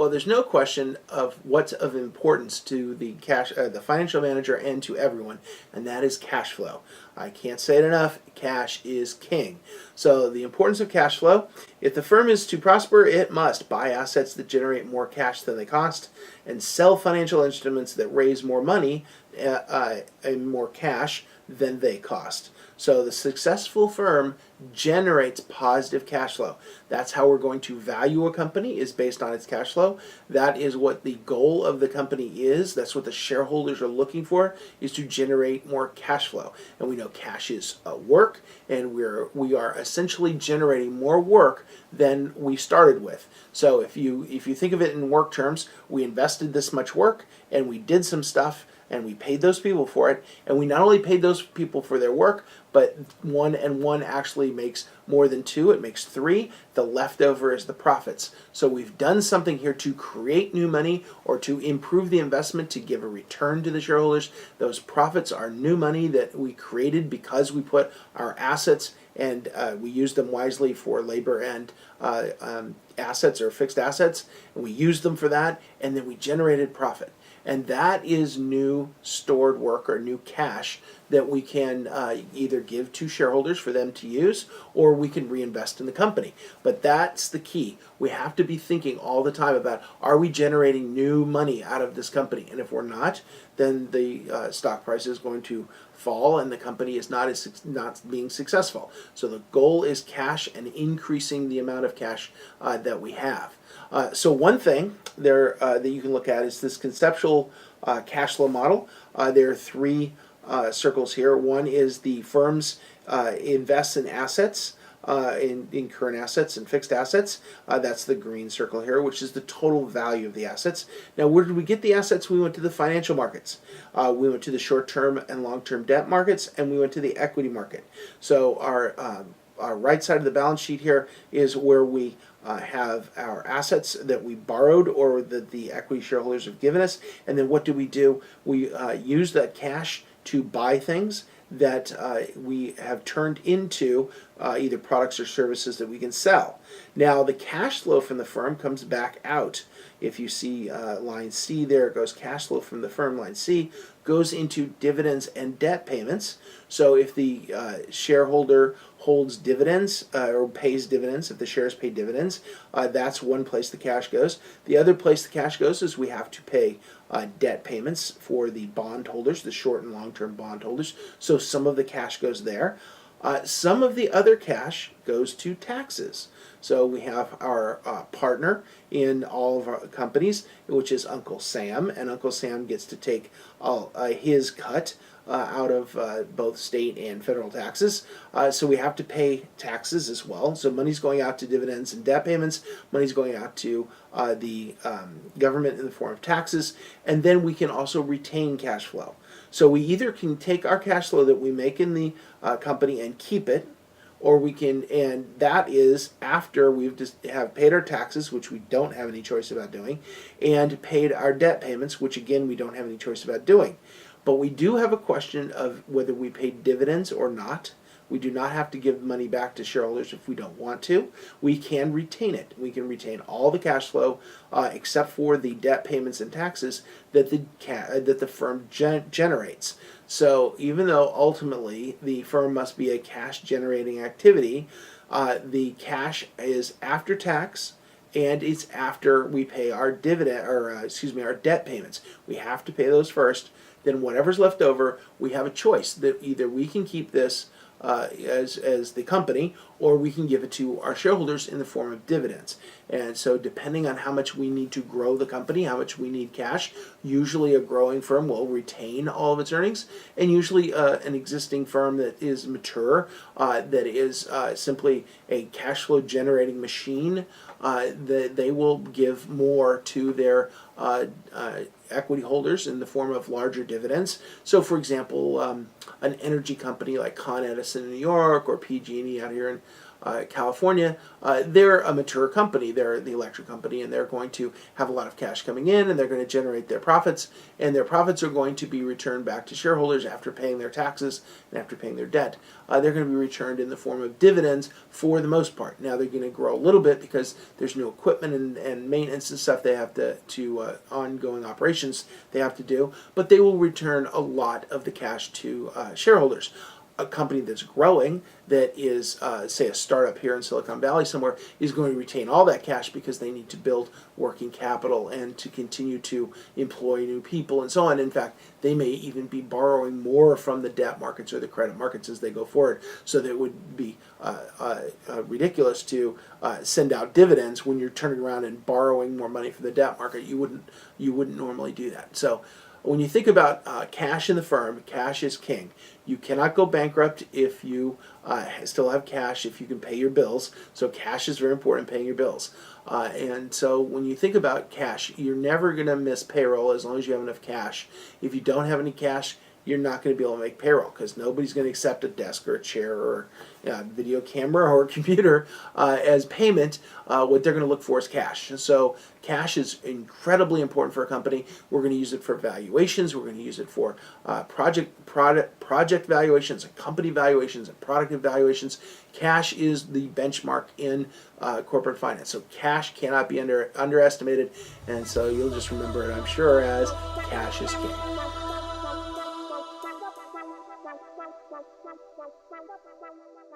Well, there's no question of what's of importance to the financial manager and to everyone, and that is cash flow. I can't say it enough. Cash is king. So the importance of cash flow: if the firm is to prosper, it must buy assets that generate more cash than they cost, and sell financial instruments that raise more money and more cash than they cost. So the successful firm generates positive cash flow. That's how we're going to value a company, is based on its cash flow. That is what the goal of the company is. That's what the shareholders are looking for, is to generate more cash flow. And we know cash is work, and we are essentially generating more work than we started with. So if you think of it in work terms, we invested this much work and we did some stuff and we paid those people for it, and we not only paid those people for their work, but one and one actually makes more than two. It makes three. The leftover is the profits. So we've done something here to create new money or to improve the investment to give a return to the shareholders. Those profits are new money that we created because we put our assets and we used them wisely for labor and assets or fixed assets, and we used them for that, and then we generated profit. And that is new stored work or new cash that we can either give to shareholders for them to use, or we can reinvest in the company. But that's the key. We have to be thinking all the time about, are we generating new money out of this company? And if we're not, then the stock price is going to fall and the company is not being successful. So the goal is cash and increasing the amount of cash that we have. So one thing there that you can look at is this conceptual cash flow model. There are three circles here. One is the firm's invests in assets, in current assets and fixed assets. That's the green circle here, which is the total value of the assets. Now, where did we get the assets? We went to the financial markets. We went to the short-term and long-term debt markets, and we went to the equity market. So our right side of the balance sheet here is where we have our assets that we borrowed or that the equity shareholders have given us. And then what do? We use that cash to buy things that we have turned into either products or services that we can sell. Now, the cash flow from the firm comes back out. If you see line C there, it goes cash flow from the firm. Line C goes into dividends and debt payments. So if the shareholder holds dividends or pays dividends, if the shares pay dividends, that's one place the cash goes. The other place the cash goes is we have to pay debt payments for the bondholders, the short and long-term bondholders. So some of the cash goes there. Some of the other cash goes to taxes. So we have our partner in all of our companies, which is Uncle Sam, and Uncle Sam gets to take his cut out of both state and federal taxes. So we have to pay taxes as well. So money's going out to dividends and debt payments. Money's going out to the government in the form of taxes. And then we can also retain cash flow. So we either can take our cash flow that we make in the company and keep it, or we can, and that is after we've just have paid our taxes, which we don't have any choice about doing, and paid our debt payments, which again we don't have any choice about doing. But we do have a question of whether we pay dividends or not. We do not have to give money back to shareholders if we don't want to. We can retain it. We can retain all the cash flow except for the debt payments and taxes that the firm generates. So even though ultimately the firm must be a cash-generating activity, the cash is after tax, and it's after we pay our our debt payments. We have to pay those first. Then whatever's left over, we have a choice that either we can keep this as the company, or we can give it to our shareholders in the form of dividends. And so depending on how much we need to grow the company, how much we need cash, usually a growing firm will retain all of its earnings, and usually an existing firm that is mature, that is simply a cash flow generating machine, that they will give more to their equity holders in the form of larger dividends. So for example, an energy company like Con Edison in New York or PG&E out here in California, they're a mature company. They're the electric company, and they're going to have a lot of cash coming in, and they're going to generate their profits, and their profits are going to be returned back to shareholders after paying their taxes and after paying their debt. They're going to be returned in the form of dividends for the most part. Now they're going to grow a little bit because there's new equipment and maintenance and stuff they have to ongoing operations they have to do, but they will return a lot of the cash to shareholders. A company that's growing, that is, say, a startup here in Silicon Valley somewhere, is going to retain all that cash because they need to build working capital and to continue to employ new people and so on. In fact, they may even be borrowing more from the debt markets or the credit markets as they go forward. So that it would be ridiculous to send out dividends when you're turning around and borrowing more money from the debt market. You wouldn't normally do that. So when you think about cash in the firm, cash is king. You cannot go bankrupt if you still have cash, if you can pay your bills. So cash is very important in paying your bills. And so when you think about cash, you're never going to miss payroll as long as you have enough cash. If you don't have any cash, you're not going to be able to make payroll because nobody's going to accept a desk or a chair or a video camera or a computer as payment. What they're going to look for is cash. And so cash is incredibly important for a company. We're going to use it for valuations. We're going to use it for project valuations, and company valuations, and product evaluations. Cash is the benchmark in corporate finance. So cash cannot be underestimated. And so you'll just remember it, I'm sure, as cash is king. Thank you.